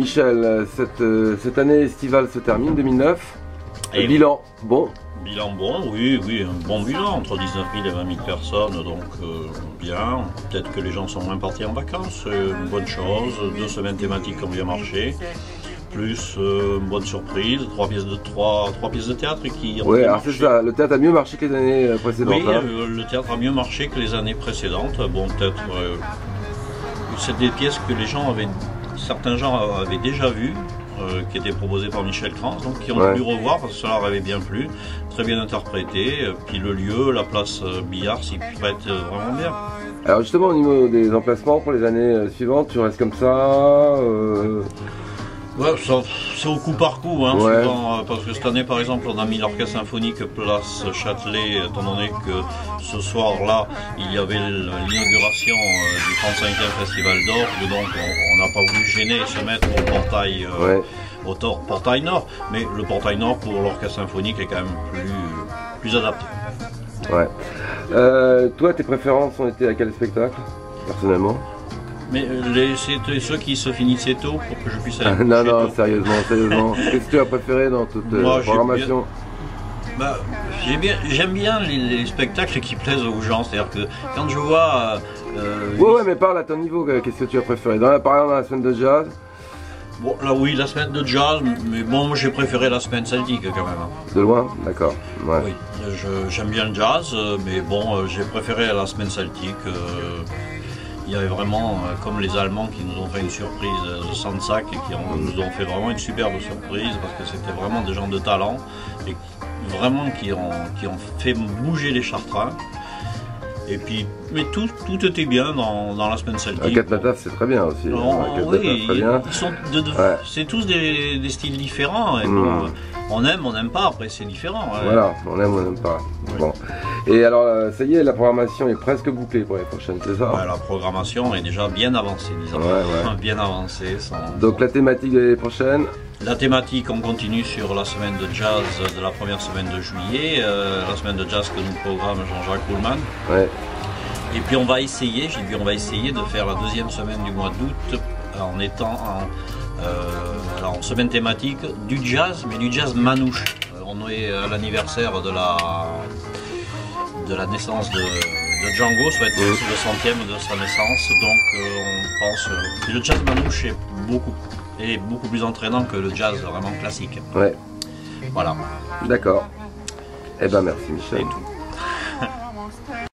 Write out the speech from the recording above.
Michel, cette année estivale se termine, 2009. Et bilan, bon. Bilan bon, oui, un bon bilan, entre 19 000 et 20 000 personnes, donc bien. Peut-être que les gens sont moins partis en vacances, une bonne chose. 2 semaines thématiques qui ont bien marché. Plus une bonne surprise, 3 pièces de théâtre qui ont Ouais, bien alors c'est ça, le théâtre a mieux marché que les années précédentes. Oui, hein. le théâtre a mieux marché que les années précédentes. Bon, peut-être c'est des pièces que certains gens avaient déjà vues, qui étaient proposées par Michel Kranz, donc qui ont voulu revoir parce que ça leur avait bien plu, très bien interprété. Puis le lieu, la place Billard s'y prête vraiment bien. Alors justement au niveau des emplacements pour les années suivantes, tu restes comme ça Ouais, c'est au coup par coup, hein, souvent, parce que cette année par exemple on a mis l'orchestre symphonique place Châtelet, étant donné que ce soir-là il y avait l'inauguration du 35e Festival d'Orgue, donc on n'a pas voulu gêner et se mettre au portail, au portail nord, mais le portail nord pour l'orchestre symphonique est quand même plus adapté. Ouais. Toi tes préférences ont été à quel spectacle, personnellement? Mais c'est ceux qui se finissaient tôt pour que je puisse aller non, non, tôt. Sérieusement. Qu'est-ce que tu as préféré dans toute la programmation? J'aime bien les spectacles qui plaisent aux gens, c'est-à-dire que quand je vois... ouais, mais parle à ton niveau, qu'est-ce que tu as préféré? Par exemple, dans la semaine de jazz? Bon, là oui, la semaine de jazz, mais bon, moi j'ai préféré la semaine celtique quand même. De loin? D'accord. Ouais. Oui, j'aime bien le jazz, mais bon, j'ai préféré la semaine celtique. Il y avait vraiment, comme les Allemands qui nous ont fait une surprise de Sandsack et qui nous ont fait vraiment une superbe surprise parce que c'était vraiment des gens de talent et vraiment qui ont fait bouger les Chartrains. Et puis, mais tout était bien dans la semaine celtique. Katnataf c'est très bien aussi. Oui, c'est tous des styles différents. Et bon, on aime, on n'aime pas, après c'est différent. Voilà, on aime, on n'aime pas. Oui. Bon. Et alors, ça y est, la programmation est presque bouclée pour les prochaines, c'est ça? La programmation est déjà bien avancée, disons. Bien avancée. Donc la thématique de l'année prochaine? La thématique, on continue sur la semaine de jazz de la première semaine de juillet, la semaine de jazz que nous programme Jean-Jacques Kuhlmann. Ouais. Et puis on va essayer, on va essayer de faire la deuxième semaine du mois d'août en étant en semaine thématique du jazz, mais du jazz manouche. On est à l'anniversaire de la naissance de Django, ça va être aussi le 100e de sa naissance, donc on pense que le jazz manouche est beaucoup plus entraînant que le jazz vraiment classique. Ouais. Voilà. D'accord. Eh ben merci Michel. Et tout.